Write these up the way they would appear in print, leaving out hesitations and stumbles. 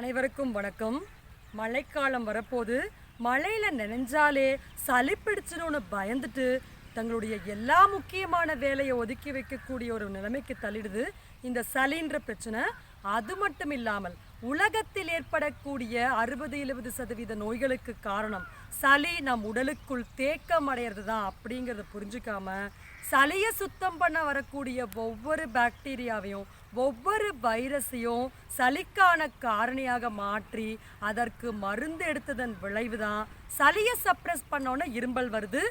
அனைவருக்கும் வணக்கம். மழைக்காலம் வரப்போது மழையில் நனைஞ்சாலே சளி பிடிச்சிடும்னு பயந்துட்டு தங்களுடைய எல்லா முக்கியமான வேலையை ஒதுக்கி வைக்கக்கூடிய ஒரு நிலைமைக்கு தள்ளிடுது இந்த சளின்ற பிரச்சனை. அது மட்டும் இல்லாமல் உலகத்தில் ஏற்படக்கூடிய 60-70% நோய்களுக்கு காரணம் சளி நம் உடலுக்குள் தேக்கம் அடையிறது தான் அப்படிங்கிறத புரிஞ்சுக்காம சளியை சுத்தம் பண்ண வரக்கூடிய ஒவ்வொரு பாக்டீரியாவையும் ஒவ்வொரு வைரஸையும் சளிக்கான காரணியாக மாற்றி அதற்கு மருந்து எடுத்ததன் விளைவு தான் சளியை சப்ரெஸ் பண்ணோன்னே இரும்பல் வருது.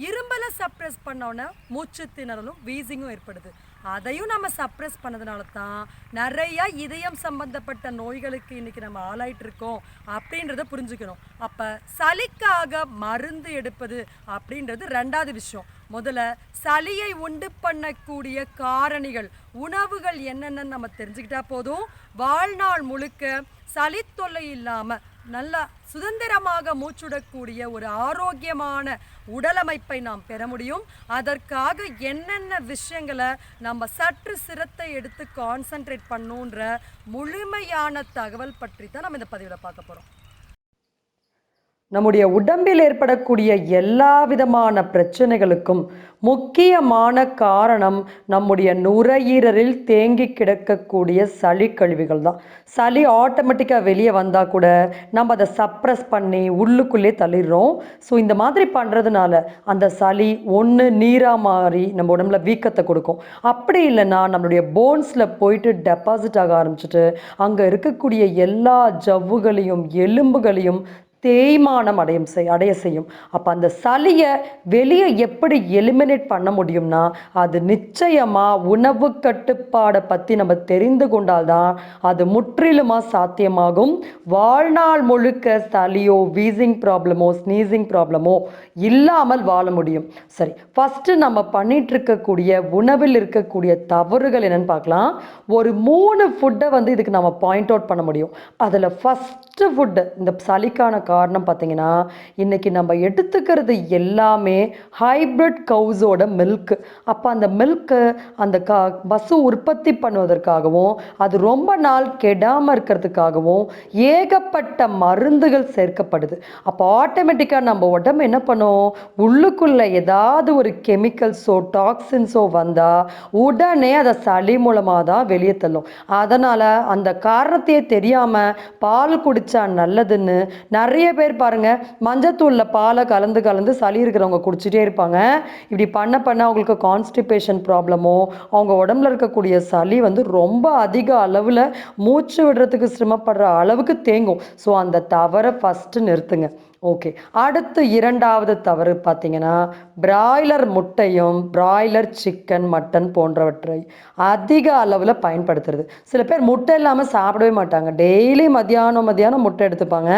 இரும்பலை சப்ரெஸ் பண்ணோன்னே மூச்சு திணறலும் வீசிங்கும் ஏற்படுது. அதையும் நம்ம சப்ரெஸ் பண்ணதுனால தான் நிறையா இதயம் சம்பந்தப்பட்ட நோய்களுக்கு இன்றைக்கி நம்ம ஆளாயிட்டு இருக்கோம் அப்படின்றத புரிஞ்சுக்கணும். அப்போ சளிக்காக மருந்து எடுப்பது அப்படின்றது ரெண்டாவது விஷயம். முதல்ல சளியை உண்டு பண்ணக்கூடிய காரணிகள் உணவுகள் என்னென்னு நம்ம தெரிஞ்சுக்கிட்டா போதும். வாழ்நாள் முழுக்க சளி தொல்லை இல்லாமல் நல்லா சுதந்திரமாக மூச்சுடக்கூடிய ஒரு ஆரோக்கியமான உடலமைப்பை நாம் பெற முடியும். அதற்காக என்னென்ன விஷயங்களை நம்ம சற்று சிரத்தை எடுத்து கான்சன்ட்ரேட் பண்ணுன்ற முழுமையான தகவல் பற்றி தான் நம்ம இந்த பதிவில் பார்க்க போகிறோம். நம்முடைய உடம்பில் ஏற்படக்கூடிய எல்லா விதமான பிரச்சனைகளுக்கும் முக்கியமான காரணம் நம்முடைய நுரையீரலில் தேங்கி கிடக்கக்கூடிய சளி கழிவுகள் தான். சளி ஆட்டோமேட்டிக்காக வெளியே வந்தால் கூட நம்ம அதை சப்ரெஸ் பண்ணி உள்ளுக்குள்ளே தள்ளிடுறோம். ஸோ இந்த மாதிரி பண்ணுறதுனால அந்த சளி ஒன்று நீராக மாறி நம்ம உடம்புல வீக்கத்தை கொடுக்கும். அப்படி இல்லைன்னா நம்மளுடைய போன்ஸில் போயிட்டு டெபாசிட் ஆக ஆரம்பிச்சுட்டு அங்கே இருக்கக்கூடிய எல்லா ஜவ்வுகளையும் எலும்புகளையும் தேய்மானம் அடைய செய்யும். அப்போ அந்த சளியை வெளியே எப்படி எலிமினேட் பண்ண முடியும்னா அது நிச்சயமாக உணவு கட்டுப்பாடை பற்றி நம்ம தெரிந்து கொண்டால்தான் அது முற்றிலுமாக சாத்தியமாகும். வாழ்நாள் முழுக்க சளியோ வீசிங் ப்ராப்ளமோ ஸ்னீசிங் ப்ராப்ளமோ இல்லாமல் வாழ முடியும். சரி, ஃபஸ்ட்டு நம்ம பண்ணிட்டு இருக்கக்கூடிய உணவில் இருக்கக்கூடிய தவறுகள் என்னன்னு பார்க்கலாம். ஒரு 3 ஃபுட்டை இதுக்கு நம்ம பாயிண்ட் அவுட் பண்ண முடியும். அதில் ஃபஸ்ட்டு ஃபுட்டு இந்த சளிக்கான காரணம் பார்த்தீங்கன்னா இன்னைக்கு நம்ம எடுத்துக்கிறது எல்லாமே ஹைப்ரிட் கவுஸோட மில்க். அப்போ அந்த மில்க்கு அந்த பசு உற்பத்தி பண்ணுவதற்காகவும் அது ரொம்ப நாள் கெடாமல் இருக்கிறதுக்காகவும் ஏகப்பட்ட மருந்துகள் சேர்க்கப்படுது. அப்போ ஆட்டோமேட்டிக்காக நம்ம உடம்பு என்ன பண்ணும், உள்ளுக்குள்ள ஏதாவது ஒரு கெமிக்கல்ஸோ டாக்ஸின்ஸோ வந்தால் உடனே அதை சளி மூலமாக தான் வெளியே தள்ளும். அதனால் அந்த காரணத்தையே தெரியாமல் பால் குடித்தா நல்லதுன்னு நிறைய பேர் பாருங்கள் மஞ்சத்தூளில் பாலை கலந்து சளி இருக்கிறவங்க குடிச்சிட்டே இருப்பாங்க. இப்படி பண்ண அவங்களுக்கு கான்ஸ்டிபேஷன் ப்ராப்ளமோ அவங்க உடம்புல இருக்கக்கூடிய சளி ரொம்ப அதிக அளவில் மூச்சு விடுறதுக்கு சிரமப்படுற அளவுக்கு தேங்கும். ஸோ அந்த தவறை ஃபஸ்ட்டு நிறுத்துங்க. ஓகே, அடுத்து 2வது தவறு பார்த்தீங்கன்னா பிராய்லர் முட்டையும் பிராய்லர் சிக்கன் மட்டன் போன்றவற்றை அதிக அளவில் பயன்படுத்துறது. சில பேர் முட்டை இல்லாமல் சாப்பிடவே மாட்டாங்க. டெய்லி மத்தியானம் முட்டை எடுத்துப்பாங்க.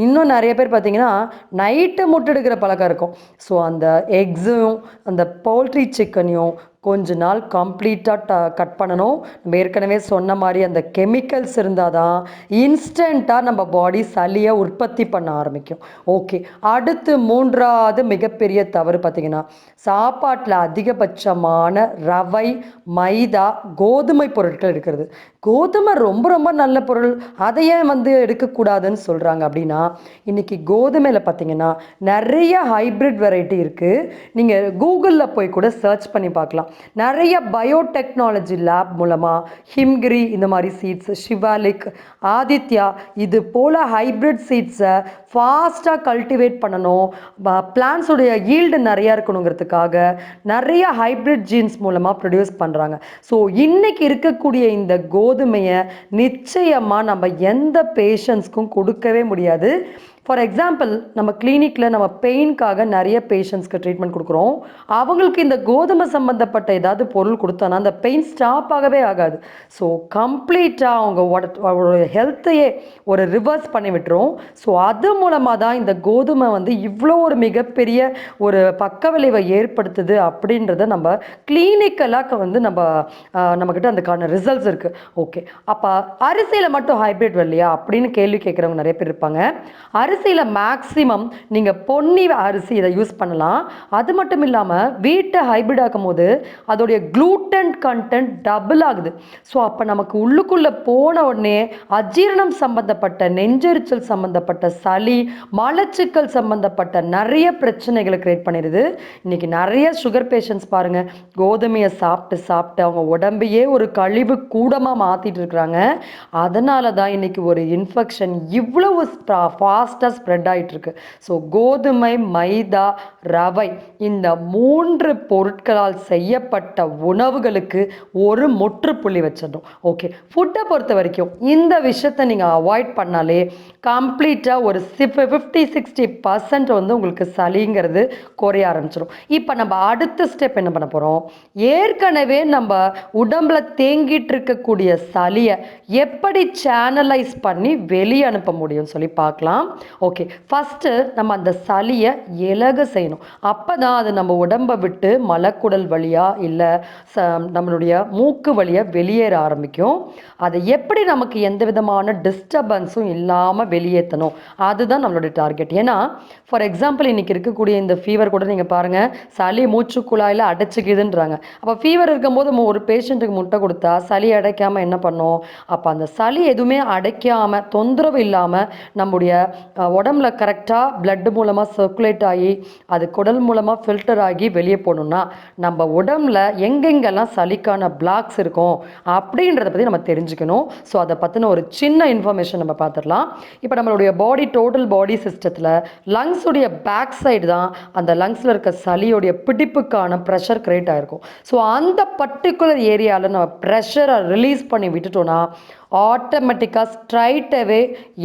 இன்னும் நிறைய பேர் பார்த்தீங்கன்னா நைட்டு முட்டை எடுக்கிற பழக்கம் இருக்கும். ஸோ அந்த எக்ஸும் அந்த பவுல்ட்ரி சிக்கனையும் கொஞ்ச நாள் கம்ப்ளீட்டாக கட் பண்ணணும். நம்ம ஏற்கனவே சொன்ன மாதிரி அந்த கெமிக்கல்ஸ் இருந்தால் தான் இன்ஸ்டண்ட்டாக நம்ம பாடி சளியை உற்பத்தி பண்ண ஆரம்பிக்கும். ஓகே, அடுத்து 3வது மிகப்பெரிய தவறு பார்த்திங்கன்னா சாப்பாட்டில் அதிகபட்சமான ரவை, மைதா, கோதுமை பொருட்கள் இருக்கிறது. கோதுமை ரொம்ப ரொம்ப நல்ல பொருள், அதையே எடுக்கக்கூடாதுன்னு சொல்கிறாங்க. அப்படின்னா இன்றைக்கி கோதுமையில் பார்த்திங்கன்னா நிறைய ஹைப்ரிட் வெரைட்டி இருக்குது. நீங்கள் கூகுளில் போய் கூட சர்ச் பண்ணி பார்க்கலாம். நிறைய பயோடெக்னாலஜி லேப் மூலமாக ஹிம்கிரி இந்த மாதிரி சீட்ஸ், ஷிவாலிக், ஆதித்யா இது போல் ஹைப்ரிட் சீட்ஸை ஃபாஸ்ட்டாக கல்டிவேட் பண்ணணும், பிளான்ஸுடைய ஈல்டு நிறையா இருக்கணுங்கிறதுக்காக நிறைய ஹைப்ரிட் ஜீன்ஸ் மூலமாக ப்ரொடியூஸ் பண்ணுறாங்க. ஸோ இன்றைக்கி இருக்கக்கூடிய இந்த கோதுமையை நிச்சயமாக நம்ம எந்த பேஷண்ட்ஸ்க்கும் கொடுக்கவே முடியாது. ஃபார் எக்ஸாம்பிள், நம்ம கிளினிக்கில் நம்ம பெயின்காக நிறைய பேஷண்ட்ஸ்க்கு ட்ரீட்மெண்ட் கொடுக்குறோம். அவங்களுக்கு இந்த கோதுமை சம்மந்தப்பட்ட ஏதாவது பொருள் கொடுத்தோன்னா அந்த பெயின் ஸ்டாப் ஆகவே ஆகாது. ஸோ கம்ப்ளீட்டாக அவங்க ஹெல்த்தையே ஒரு ரிவர்ஸ் பண்ணி விட்டுரும். ஸோ அது மூலமாக தான் இந்த கோதுமை இவ்வளோ ஒரு மிகப்பெரிய ஒரு பக்க விளைவை ஏற்படுத்துது அப்படின்றத நம்ம கிளினிக்கலாக நம்மக்கிட்ட அதுக்கான ரிசல்ட்ஸ் இருக்குது. ஓகே, அப்போ அரிசியில் மட்டும் ஹைப்ரிட் வரலையா அப்படின்னு கேள்வி கேட்குறவங்க நிறைய பேர் இருப்பாங்க. அரிசியில் மேக்ஸிமம் நீங்கள் பொன்னி அரிசி இதை யூஸ் பண்ணலாம். அது மட்டும் இல்லாமல் வீட்டை ஹைபிரிட் ஆக்கும் போது அதோடைய க்ளூட்டன் கண்டென்ட் டபுள் ஆகுது. ஸோ அப்போ நமக்கு உள்ளுக்குள்ளே போன உடனே அஜீரணம் சம்பந்தப்பட்ட, நெஞ்செரிச்சல் சம்பந்தப்பட்ட, சளி, மலச்சிக்கல் சம்பந்தப்பட்ட நிறைய பிரச்சனைகளை கிரியேட் பண்ணிடுது. இன்றைக்கி நிறைய சுகர் பேஷண்ட்ஸ் பாருங்கள், கோதுமையை சாப்பிட்டு சாப்பிட்டு அவங்க உடம்பையே ஒரு கழிவு கூடமாக மாற்றிட்டு இருக்கிறாங்க. அதனால தான் இன்றைக்கி ஒரு இன்ஃபெக்ஷன் இவ்வளவு ஃபாஸ்ட்டாக ஸ்ப்ரெட் ஆகிட்டுருக்கு. ஸோ கோதுமை, மைதா, ரவை இந்த 3 பொருட்களால் செய்யப்பட்ட உணவுகளுக்கு ஒரு முற்றுப்புள்ளி வச்சிடணும். ஓகே, ஃபுட்டை பொறுத்த வரைக்கும் இந்த விஷயத்தை நீங்கள் அவாய்ட் பண்ணாலே கம்ப்ளீட்டாக ஒரு 50-60% வந்து உங்களுக்கு சளிங்கிறது குறைய ஆரம்பிச்சிடும். இப்போ நம்ம அடுத்த ஸ்டெப் என்ன பண்ண போகிறோம், ஏற்கனவே நம்ம உடம்புல தேங்கிட்டு இருக்கக்கூடிய சளியை எப்படி சேனலைஸ் பண்ணி வெளியே அனுப்ப முடியும்னு சொல்லி பார்க்கலாம். ஓகே, ஃபஸ்ட்டு நம்ம அந்த சளியை இலக செய்யணும். அப்போ தான் அது நம்ம உடம்பை விட்டு மலக்குடல் வழியாக இல்லை நம்மளுடைய மூக்கு வழியாக வெளியேற ஆரம்பிக்கும். அதை எப்படி நமக்கு எந்த விதமான டிஸ்டர்பன்ஸும் இல்லாமல் வெளியேற்றணும், அதுதான் நம்மளுடைய டார்கெட். ஏன்னா ஃபார் எக்ஸாம்பிள் இன்றைக்கி இருக்கக்கூடிய இந்த ஃபீவர் கூட நீங்கள் பாருங்கள், சளி மூச்சு குழாயில் அடைச்சிக்குதுன்றாங்க. அப்போ ஃபீவர் இருக்கும்போது ஒரு பேஷண்ட்டுக்கு முட்டை கொடுத்தா சளி அடைக்காமல் என்ன பண்ணோம், அப்போ அந்த சளி எதுவுமே அடைக்காமல் தொந்தரவு இல்லாமல் நம்முடைய உடம்புல கரெக்டாக பிளட் மூலமாக சர்க்குலேட் ஆகி அது குடல் மூலமாக ஃபில்டர் ஆகி வெளியே போகணுன்னா நம்ம உடம்புல எங்கெங்கெல்லாம் சளிக்கான பிளாக்ஸ் இருக்கும் அப்படின்றத பற்றி நம்ம தெரிஞ்சுக்கணும். ஸோ அதை பற்றின ஒரு சின்ன இன்ஃபர்மேஷன் நம்ம பார்த்துடலாம். இப்போ நம்மளுடைய டோட்டல் பாடி சிஸ்டத்தில் லங்ஸுடைய பேக் சைடு தான் அந்த லங்ஸில் இருக்க சளியோடைய பிடிப்புக்கான ப்ரெஷர் கிரியேட் ஆகிருக்கும். ஸோ அந்த பர்டிகுலர் ஏரியாவில் நம்ம ப்ரெஷரை ரிலீஸ் பண்ணி விட்டுட்டோன்னா ஆட்டோமேட்டிக்காக ஸ்ட்ரைட்டாகவே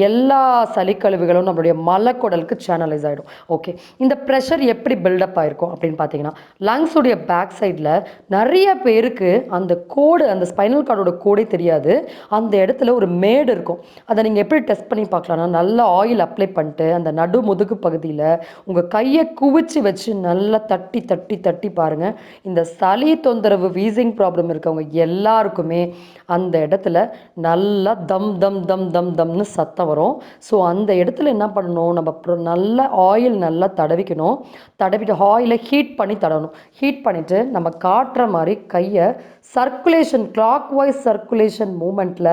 எல்லா சளிக்கழிவுகளும் நம்மளுடைய மலக்குடலுக்கு சேனலைஸ் ஆகிடும். ஓகே, இந்த ப்ரெஷர் எப்படி பில்டப் ஆகிருக்கும் அப்படின்னு பார்த்தீங்கன்னா, லங்ஸுடைய பேக் சைடில் நிறைய பேருக்கு அந்த கோடு, அந்த ஸ்பைனல் கார்டோட கோடே தெரியாது. அந்த இடத்துல ஒரு மேடு இருக்கும். அதை நீங்கள் எப்படி டெஸ்ட் பண்ணி பார்க்கலாம்னா, நல்லா ஆயில் அப்ளை பண்ணிட்டு அந்த நடு முதுகு பகுதியில் உங்கள் கையை குவிச்சு வச்சு நல்லா தட்டி தட்டி தட்டி பாருங்கள். இந்த சளி தொந்தரவு, வீசிங் ப்ராப்ளம் இருக்கவங்க எல்லாருக்குமே அந்த இடத்துல நல்லா தம் தம் தம் தம் தம்னு சத்தம் வரும். ஸோ அந்த இடத்துல என்ன பண்ணணும், நம்ம நல்ல ஆயில் நல்லா தடவிக்கணும். தடவிட்டு ஆயிலை ஹீட் பண்ணி தடவணும். ஹீட் பண்ணிவிட்டு நம்ம காட்டுற மாதிரி கையை சர்க்குலேஷன், கிளாக் வைஸ் சர்க்குலேஷன் மூமெண்ட்டில்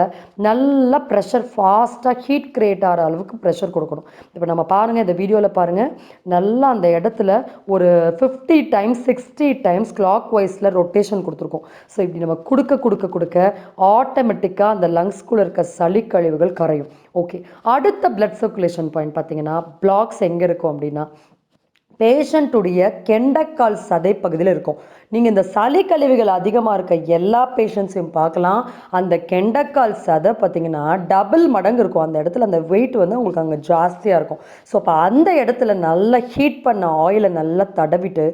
நல்லா ப்ரெஷர் ஃபாஸ்ட்டாக ஹீட் கிரியேட் ஆகிற அளவுக்கு ப்ரெஷர் கொடுக்கணும். இப்போ நம்ம பாருங்கள், இந்த வீடியோவில் பாருங்கள், நல்லா அந்த இடத்துல ஒரு 50 டைம்ஸ் 60 டைம்ஸ் கிளாக் வைஸில் ரொட்டேஷன் கொடுத்துருக்கோம். ஸோ இப்படி நம்ம கொடுக்க கொடுக்க கொடுக்க ஆட்டோமேட்டிக்காக அந்த லங்ஸ்குள்ளே இருக்க சளி கழிவுகள் கரையும். ஓகே, அடுத்த பிளட் சர்க்குலேஷன் பாயிண்ட் பார்த்தீங்கன்னா, பிளாக்ஸ் எங்கே இருக்கும் அப்படின்னா பேஷண்ட்டுடைய கெண்டைக்கால் சதை பகுதியில் இருக்கும். நீங்கள் இந்த சளி கழிவுகள் அதிகமாக இருக்க எல்லா பேஷண்ட்ஸையும் பார்க்கலாம். அந்த கெண்டைக்கால் சதை பார்த்திங்கன்னா டபுள் மடங்கு இருக்கும். அந்த இடத்துல அந்த வெயிட் வந்து உங்களுக்கு அங்கே ஜாஸ்தியாக இருக்கும். ஸோ அப்போ அந்த இடத்துல நல்லா ஹீட் பண்ண ஆயிலை நல்லா தடவிட்டு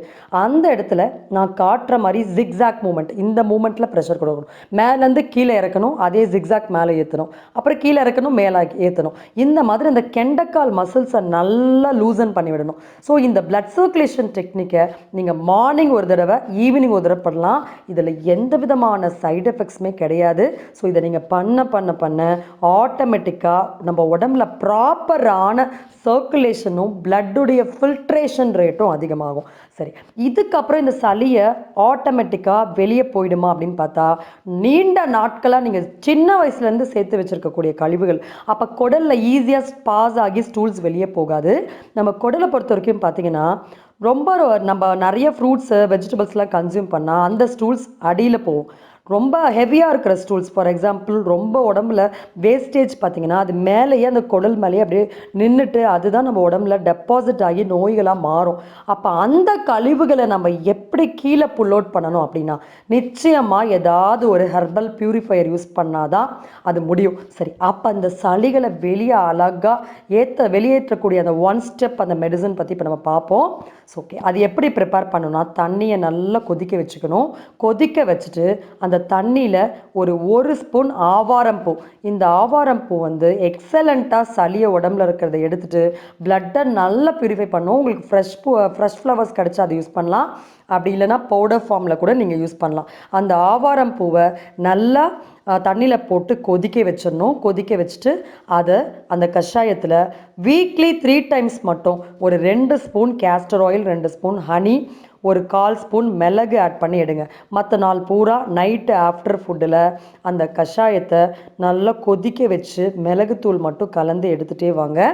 அந்த இடத்துல நான் காட்டுற மாதிரி ஜிக்ஸாக் மூமெண்ட், இந்த மூமெண்ட்டில் ப்ரெஷர் கொடுக்கணும். மேலேருந்து கீழே இறக்கணும், அதே ஜிக்ஸாக் மேலே ஏற்றணும், அப்புறம் கீழே இறக்கணும், மேலே ஏற்றணும். இந்த மாதிரி அந்த கெண்டைக்கால் மசில்ஸை நல்லா லூசன் பண்ணி விடணும். ஸோ இந்த பிளட் சர்க்குலேஷன் டெக்னிக்கை நீங்கள் மார்னிங் ஒரு தடவை, ஈவினிங் ஒரு தடவை பண்ணலாம். இதில் எந்த விதமான சைடு எஃபெக்ட்ஸுமே கிடையாது. ஸோ இதை நீங்கள் பண்ண பண்ண பண்ண ஆட்டோமேட்டிக்காக நம்ம உடம்புல ப்ராப்பரான சர்க்குலேஷனும் பிளட்டுடைய ஃபில்ட்ரேஷன் ரேட்டும் அதிகமாகும். சரி, இதுக்கப்புறம் இந்த சளியை ஆட்டோமேட்டிக்காக வெளியே போயிடுமா அப்படின்னு பார்த்தா, நீண்ட நாட்களாக நீங்கள் சின்ன வயசுலேருந்து சேர்த்து வச்சுருக்கக்கூடிய கழிவுகள் அப்போ குடலில் ஈஸியாக பாஸ் ஆகி ஸ்டூல்ஸ் வெளியே போகாது. நம்ம குடலை பொறுத்த வரைக்கும் பார்த்தீங்கன்னா ரொம்ப நம்ம நிறைய ஃப்ரூட்ஸு, வெஜிடபிள்ஸ்லாம் கன்சியூம் பண்ணால் அந்த ஸ்டூல்ஸ் அடியில் போகும். ரொம்ப ஹெவியாக இருக்கிற ஸ்டூல்ஸ், ஃபார் எக்ஸாம்பிள் ரொம்ப உடம்புல வேஸ்டேஜ் பார்த்திங்கன்னா அது மேலேயே அந்த குடல் மேலேயே அப்படியே நின்றுட்டு அதுதான் நம்ம உடம்புல டெபாசிட் ஆகி நோய்களாக மாறும். அப்போ அந்த கழிவுகளை நம்ம எப்படி கீழே புல் அவுட் பண்ணணும் அப்படின்னா, நிச்சயமாக ஏதாவது ஒரு ஹெர்பல் பியூரிஃபையர் யூஸ் பண்ணாதான் அது முடியும். சரி, அப்போ அந்த சளிகளை வெளியே அழகாக வெளியேற்றக்கூடிய அந்த ஒன் ஸ்டெப் அந்த மெடிசன் பற்றி இப்போ நம்ம பார்ப்போம். ஸோ ஓகே, அது எப்படி ப்ரிப்பேர் பண்ணணும்னா, தண்ணியை நல்லா கொதிக்க வச்சுக்கணும். கொதிக்க வச்சுட்டு அந்த அந்த தண்ணியில் ஒரு ஸ்பூன் ஆவாரம் பூ. இந்த ஆவாரம் பூ வந்து எக்ஸலண்ட்டாக சளியை உடம்புல இருக்கிறத எடுத்துகிட்டு பிளட்டை நல்லா ப்யூரிஃபை பண்ணும். உங்களுக்கு ஃப்ரெஷ் ஃப்ளவர்ஸ் கிடச்சா அதை யூஸ் பண்ணலாம். அப்படி இல்லைனா பவுடர் ஃபார்மில் கூட நீங்கள் யூஸ் பண்ணலாம். அந்த ஆவாரம் பூவை நல்லா தண்ணியில் போட்டு கொதிக்க வச்சிடணும். கொதிக்க வச்சுட்டு அதை அந்த கஷாயத்தில் வீக்லி 3 டைம்ஸ் மட்டும் ஒரு 2 spoon castor oil, 2 spoon honey, ஒரு 1/4 ஸ்பூன் மிளகு ஆட் பண்ணி எடுங்க. மற்ற நாள் பூரா நைட்டு ஆஃப்டர் ஃபுட்டில் அந்த கஷாயத்தை நல்லா கொதிக்க வச்சு மிளகுத்தூள் மட்டும் கலந்து எடுத்துகிட்டே வாங்க.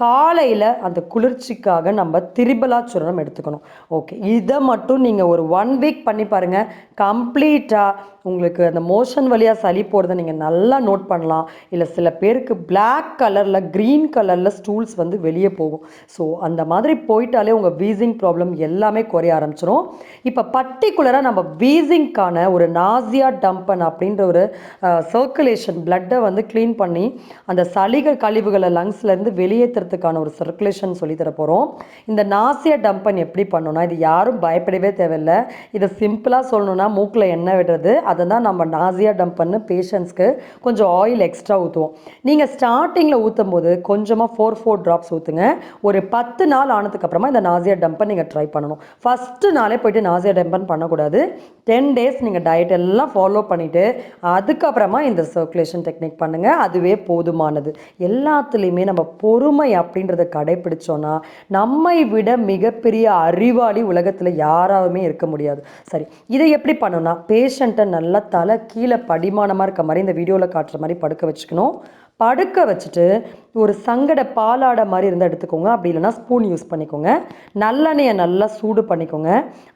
காலையில் அந்த குளிர்ச்சிக்காக நம்ம திரிபலா சூரணம் எடுத்துக்கணும். ஓகே, இதை மட்டும் நீங்கள் ஒரு 1 வீக் பண்ணி பாருங்கள். கம்ப்ளீட்டாக உங்களுக்கு அந்த மோஷன் வழியாக சளி போடுறதை நீங்கள் நல்லா நோட் பண்ணலாம். இல்லை சில பேருக்கு பிளாக் கலரில் க்ரீன் கலரில் ஸ்டூல்ஸ் வந்து வெளியே போகும். ஸோ அந்த மாதிரி போயிட்டாலே உங்கள் வீசிங் ப்ராப்ளம் எல்லாமே குறைய ஆரம்பிச்சிடும். இப்போ பர்டிகுலராக நம்ம வீசிங்க்கான ஒரு நாசியா டம்பன் அப்படின்ற ஒரு சர்க்குலேஷன் பிளட்டை வந்து க்ளீன் பண்ணி அந்த சளிகள் கழிவுகளை லங்ஸ்லேருந்து வெளியேற்றுறதுக்கான ஒரு சர்க்குலேஷன் சொல்லித்தர போகிறோம். இந்த நாசியா டம்பன் எப்படி பண்ணணும்னா, இது யாரும் பயப்படவே தேவையில்லை. இதை சிம்பிளாக சொல்லணும்னா மூக்கில் எண்ணெய் விடுறது, அதை தான் நம்ம நாசியா டம்பன்னு பேஷண்ட்ஸ்க்கு கொஞ்சம் ஆயில் எக்ஸ்ட்ரா ஊற்றுவோம். நீங்கள் ஸ்டார்டிங்கில் ஊற்றும் போது கொஞ்சமாக 4 ட்ராப்ஸ் ஊற்றுங்க. ஒரு 10 நாள் ஆனதுக்கப்புறமா இந்த நாசியா டம்பன் நீங்கள் ட்ரை பண்ணணும். ஃபஸ்ட்டு நாளே போய்ட்டு நாசியா டம்பன் பண்ணக்கூடாது. 10 டேஸ் நீங்கள் டயட் எல்லாம் ஃபாலோ பண்ணிவிட்டு அதுக்கப்புறமா இந்த சர்க்குலேஷன் டெக்னிக் பண்ணுங்கள். அதுவே போதுமானது. எல்லாத்துலேயுமே நம்ம பொறுமை அப்படின்றத கடைப்பிடிச்சோன்னா நம்மை விட மிகப்பெரிய அறிவாளி உலகத்தில் யாராலுமே இருக்க முடியாது. சரி, இதை எப்படி பண்ணணும்னா, பேஷண்ட்டை நல்லா தலை கீழே படிமானமாக இருக்க மாதிரி இந்த வீடியோவில் காட்டுற மாதிரி படுக்க வச்சுக்கணும். படுக்க வச்சுட்டு ஒரு சங்கட பாலாடை மாதிரி இருந்தால் எடுத்துக்கோங்க. அப்படி இல்லைனா ஸ்பூன் யூஸ் பண்ணிக்கோங்க. நல்லெண்ணெயை நல்லா சூடு பண்ணிக்கோங்க.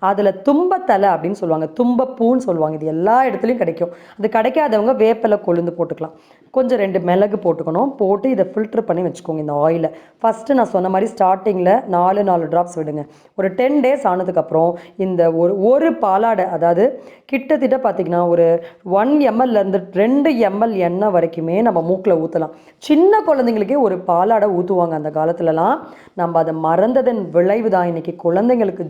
அதில் தும்பத்தலை அப்படின்னு சொல்லுவாங்க, தும்பப்பூன்னு சொல்லுவாங்க. இது எல்லா இடத்துலையும் கிடைக்கும். அது கிடைக்காதவங்க வேப்பிலை கொழுந்து போட்டுக்கலாம். கொஞ்சம் 2 மிளகு போட்டுக்கணும். போட்டு இதை ஃபில்ட்ரு பண்ணி வச்சுக்கோங்க இந்த ஆயிலை. ஃபஸ்ட்டு நான் சொன்ன மாதிரி ஸ்டார்டிங்கில் 4 ட்ராப்ஸ் விடுங்க. ஒரு 10 டேஸ் ஆனதுக்கப்புறம் இந்த ஒரு பாலாடை, அதாவது கிட்டத்தட்ட பார்த்திங்கன்னா ஒரு 1 ml-லேருந்து 2 ml எண்ணெய் வரைக்குமே நம்ம மூக்கில் ஊற்றலாம். சின்ன குழந்தைங்களுக்கே ஒரு பாலாடை ஊற்றுவாங்க அந்த காலத்துலலாம். நம்ம அதை மறந்ததன் விளைவு தான் இன்றைக்கி குழந்தைங்களுக்கு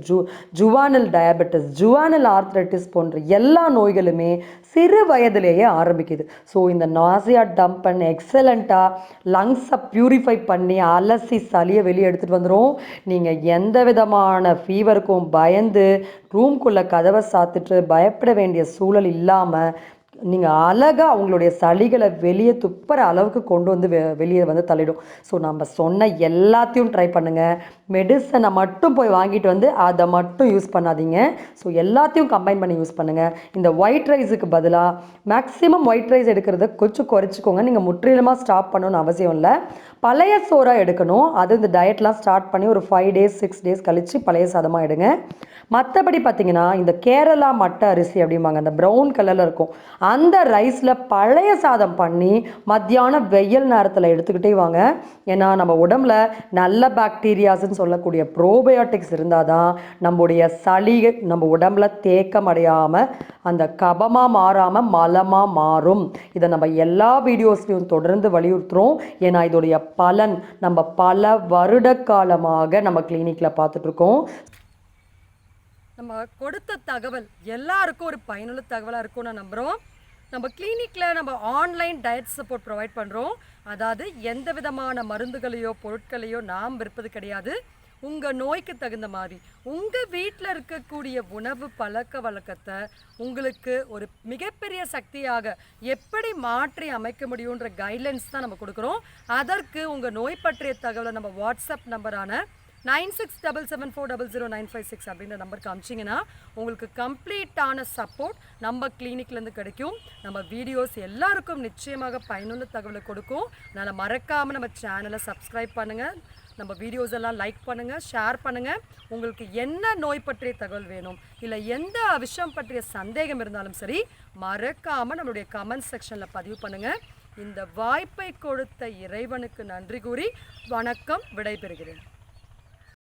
ஜுவானல் டயபெட்டிஸ், ஜுவானல் ஆர்த்ரைட்டிஸ் போன்ற எல்லா நோய்களுமே சிறு வயதிலேயே ஆரம்பிக்குது. ஸோ இந்த நாசியா டம்பன் எக்ஸலண்ட்டாக லங்ஸை ப்யூரிஃபை பண்ணி அலசி சளியை வெளியே எடுத்துகிட்டு வந்துடும். நீங்கள் எந்த விதமான ஃபீவருக்கும் பயந்து ரூம்குள்ளே கதவை சாத்திட்டு பயப்பட வேண்டிய சூழல் இல்லாமல் நீங்கள் அழகாக உங்களுடைய சளிகளை வெளியே துப்புற அளவுக்கு கொண்டு வந்து வெளியே வந்து தள்ளிடும். ஸோ நம்ம சொன்ன எல்லாத்தையும் ட்ரை பண்ணுங்கள். மெடிசனை மட்டும் போய் வாங்கிட்டு வந்து அதை மட்டும் யூஸ் பண்ணாதீங்க. ஸோ எல்லாத்தையும் கம்பைன் பண்ணி யூஸ் பண்ணுங்கள். இந்த ஒயிட் ரைஸுக்கு பதிலாக மேக்ஸிமம் ஒயிட் ரைஸ் எடுக்கிறத கொஞ்சம் குறைச்சிக்கோங்க. நீங்கள் முற்றிலுமாக ஸ்டாப் பண்ணணும்னு அவசியம் இல்லை. பழைய சோறாக எடுக்கணும். அது இந்த டயட்லாம் ஸ்டார்ட் பண்ணி ஒரு 5 டேஸ் 6 டேஸ் கழித்து பழைய சாதமாக எடுங்க. மற்றபடி பார்த்திங்கன்னா இந்த கேரளா மட்டை அரிசி அப்படிம்பாங்க, அந்த ப்ரௌன் கலரில் இருக்கும், அந்த ரைஸில் பழைய சாதம் பண்ணி மத்தியானம் வெயில் நேரத்தில் எடுத்துக்கிட்டே வாங்க. ஏன்னா நம்ம உடம்புல நல்ல பாக்டீரியாஸ்ன்னு சொல்லக்கூடிய ப்ரோபயோட்டிக்ஸ் இருந்தால் தான் நம்முடைய சளி நம்ம உடம்புல தேக்கம் அடையாமல் அந்த கபமாக மாறாமல் மலமாக மாறும். இதை நம்ம எல்லா வீடியோஸ்லையும் தொடர்ந்து வலியுறுத்துகிறோம். ஏன்னா இதோடைய பலன் நம்ம பல வருட காலமாக நம்ம கிளினிக்கில் பார்த்துட்ருக்கோம். நம்ம கொடுத்த தகவல் எல்லாருக்கும் ஒரு பயனுள்ள தகவலாக இருக்கும் நான் நம்புகிறோம். நம்ம கிளினிக்கில் நம்ம ஆன்லைன் டயட் சப்போர்ட் ப்ரொவைட் பண்ணுறோம். அதாவது எந்த விதமான மருந்துகளையோ பொருட்களையோ நாம் விற்பது கிடையாது. உங்கள் நோய்க்கு தகுந்த மாதிரி உங்கள் வீட்டில் இருக்கக்கூடிய உணவு பழக்க வழக்கத்தை உங்களுக்கு ஒரு மிகப்பெரிய சக்தியாக எப்படி மாற்றி அமைக்க முடியுன்ற கைட்லைன்ஸ் தான் நம்ம கொடுக்குறோம். அதற்கு உங்கள் நோய் பற்றிய தகவலை நம்ம வாட்ஸ்அப் நம்பரான 9677400956 அப்படின்ற நம்பருக்கு அமிச்சிங்கன்னா உங்களுக்கு கம்ப்ளீட்டான சப்போர்ட் நம்ம கிளினிக்லேருந்து கிடைக்கும். நம்ம வீடியோஸ் எல்லாருக்கும் நிச்சயமாக பயனுள்ள தகவலை கொடுக்கும். அதனால் மறக்காமல் நம்ம சேனலை சப்ஸ்கிரைப் பண்ணுங்கள். நம்ம வீடியோஸ் எல்லாம் லைக் பண்ணுங்கள், ஷேர் பண்ணுங்கள். உங்களுக்கு என்ன நோய் பற்றிய தகவல் வேணும், இல்லை எந்த விஷயம் பற்றிய சந்தேகம் இருந்தாலும் சரி, மறக்காமல் நம்மளுடைய கமெண்ட் செக்ஷனில் பதிவு பண்ணுங்கள். இந்த வாய்ப்பை கொடுத்த இறைவனுக்கு நன்றி கூறி வணக்கம், விடைபெறுகிறேன்.